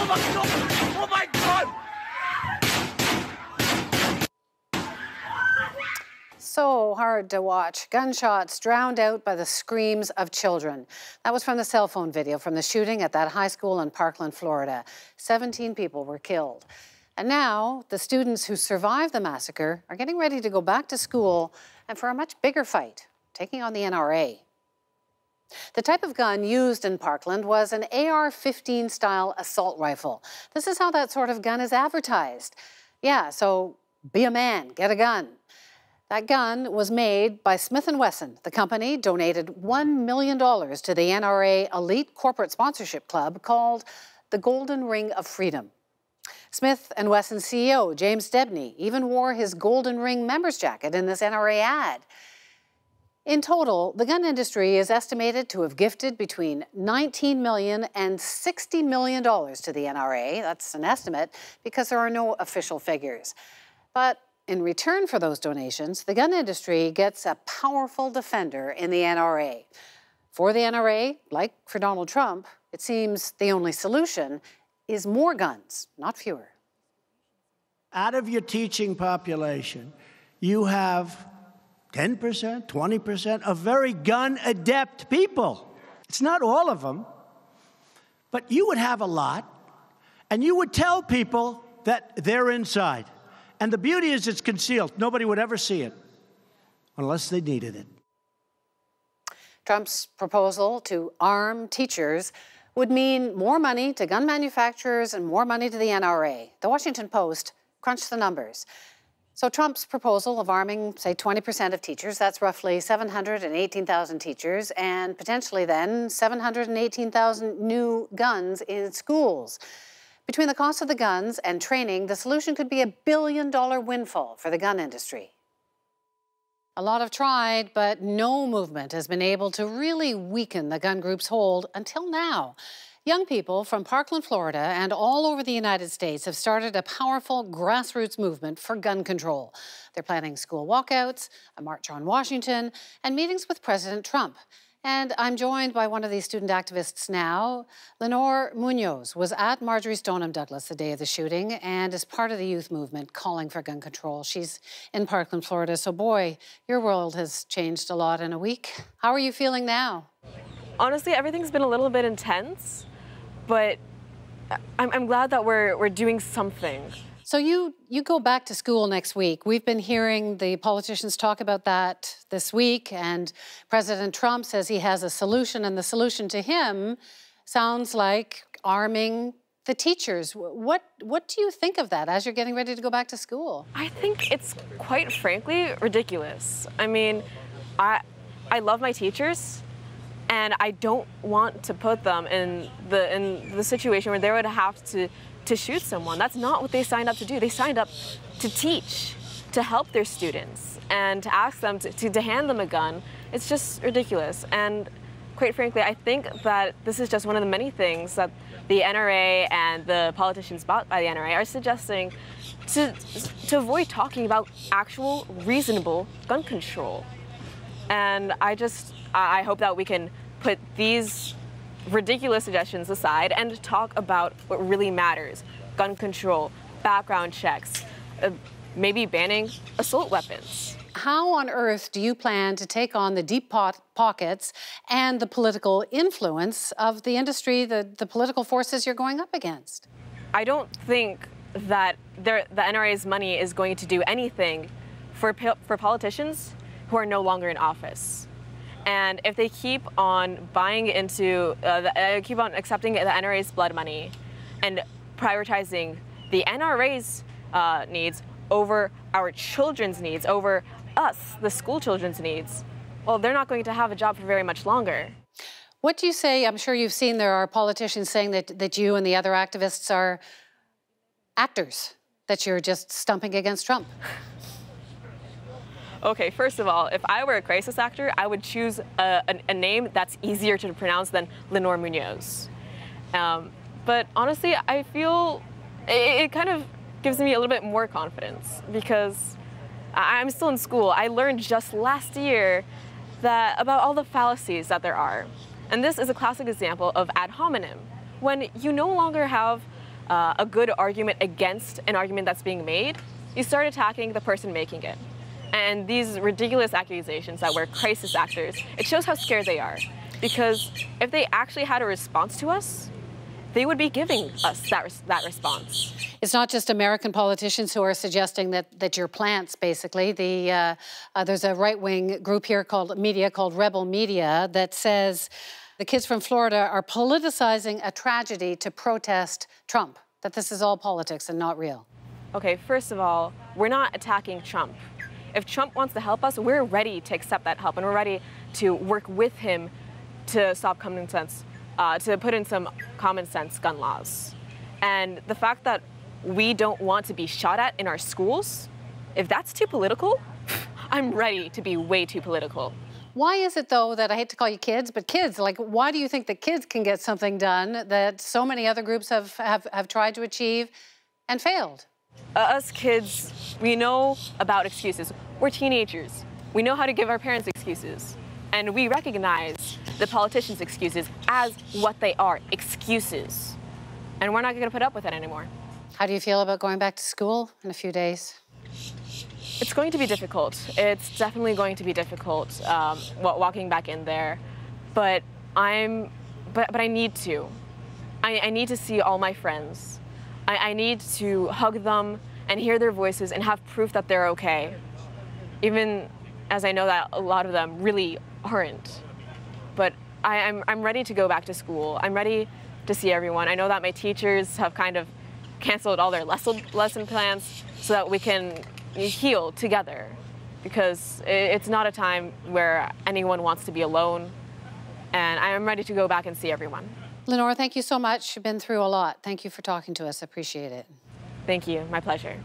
my God! Oh my God! So hard to watch. Gunshots drowned out by the screams of children. That was from the cell phone video from the shooting at that high school in Parkland, Florida. 17 people were killed. And now the students who survived the massacre are getting ready to go back to school and for a much bigger fight, taking on the NRA. The type of gun used in Parkland was an AR-15 style assault rifle. This is how that sort of gun is advertised. Yeah, so be a man, get a gun. That gun was made by Smith & Wesson. The company donated $1 million to the NRA elite corporate sponsorship club called the Golden Ring of Freedom. Smith & Wesson CEO James Debney even wore his Golden Ring members jacket in this NRA ad. In total, the gun industry is estimated to have gifted between $19 million and $60 million to the NRA. That's an estimate because there are no official figures. But in return for those donations, the gun industry gets a powerful defender in the NRA. For the NRA, like for Donald Trump, it seems the only solution is more guns, not fewer. Out of your teaching population, you have 10%, 20% of very gun-adept people. It's not all of them, but you would have a lot, and you would tell people that they're inside. And the beauty is it's concealed. Nobody would ever see it unless they needed it. Trump's proposal to arm teachers would mean more money to gun manufacturers and more money to the NRA. The Washington Post crunched the numbers. So Trump's proposal of arming, say, 20% of teachers, that's roughly 718,000 teachers, and potentially then 718,000 new guns in schools. Between the cost of the guns and training, the solution could be $1 billion windfall for the gun industry. A lot have tried, but no movement has been able to really weaken the gun group's hold until now. Young people from Parkland, Florida, and all over the United States have started a powerful grassroots movement for gun control. They're planning school walkouts, a march on Washington, and meetings with President Trump. And I'm joined by one of these student activists now. Leonor Muñoz was at Marjory Stoneman Douglas the day of the shooting and is part of the youth movement calling for gun control. She's in Parkland, Florida. So boy, your world has changed a lot in a week. How are you feeling now? Honestly, everything's been a little bit intense, but I'm glad that we're doing something. So you go back to school next week. We've been hearing the politicians talk about that this week, and President Trump says he has a solution, and the solution to him sounds like arming the teachers. What do you think of that as you're getting ready to go back to school? I think it's quite frankly ridiculous. I mean, I love my teachers, and I don't want to put them in the situation where they would have to shoot someone. That's not what they signed up to do. They signed up to teach, to help their students, and to ask them to hand them a gun. It's just ridiculous. And quite frankly, I think that this is just one of the many things that the NRA and the politicians bought by the NRA are suggesting to avoid talking about actual reasonable gun control. And I hope that we can put these ridiculous suggestions aside and talk about what really matters: gun control, background checks, maybe banning assault weapons. How on earth do you plan to take on the deep pockets and the political influence of the industry, the political forces you're going up against? I don't think that the NRA's money is going to do anything for politicians who are no longer in office. And if they keep on buying into, keep on accepting the NRA's blood money and prioritizing the NRA's needs over our children's needs, over us, the school children's needs, well, they're not going to have a job for very much longer. What do you say? I'm sure you've seen there are politicians saying that you and the other activists are actors, that you're just stumping against Trump. Okay, first of all, if I were a crisis actor, I would choose a name that's easier to pronounce than Leonor Muñoz. But honestly, I feel it kind of gives me a little bit more confidence because I'm still in school. I learned just last year about all the fallacies that there are. And this is a classic example of ad hominem, when you no longer have a good argument against an argument that's being made, you start attacking the person making it. And these ridiculous accusations that we're crisis actors, it shows how scared they are. Because if they actually had a response to us, they would be giving us that response. It's not just American politicians who are suggesting that you're plants, basically. There's a right-wing group here called Rebel Media that says the kids from Florida are politicizing a tragedy to protest Trump, that this is all politics and not real. Okay, first of all, we're not attacking Trump. If Trump wants to help us, we're ready to accept that help, and we're ready to work with him to stop common sense, to put in some common sense gun laws. And the fact that we don't want to be shot at in our schools, if that's too political, I'm ready to be way too political. Why is it, though, that I hate to call you kids, but kids, like, why do you think that kids can get something done that so many other groups have tried to achieve and failed? Us kids, we know about excuses. We're teenagers. We know how to give our parents excuses. And we recognize the politicians' excuses as what they are, excuses. And we're not going to put up with it anymore. How do you feel about going back to school in a few days? It's going to be difficult. It's definitely going to be difficult walking back in there. But I need to. I need to see all my friends. I need to hug them and hear their voices and have proof that they're okay. Even as I know that a lot of them really aren't. But I'm ready to go back to school. I'm ready to see everyone. I know that my teachers have kind of canceled all their lesson plans so that we can heal together, because it's not a time where anyone wants to be alone, and I am ready to go back and see everyone. Leonor, thank you so much. You've been through a lot. Thank you for talking to us. I appreciate it. Thank you. My pleasure.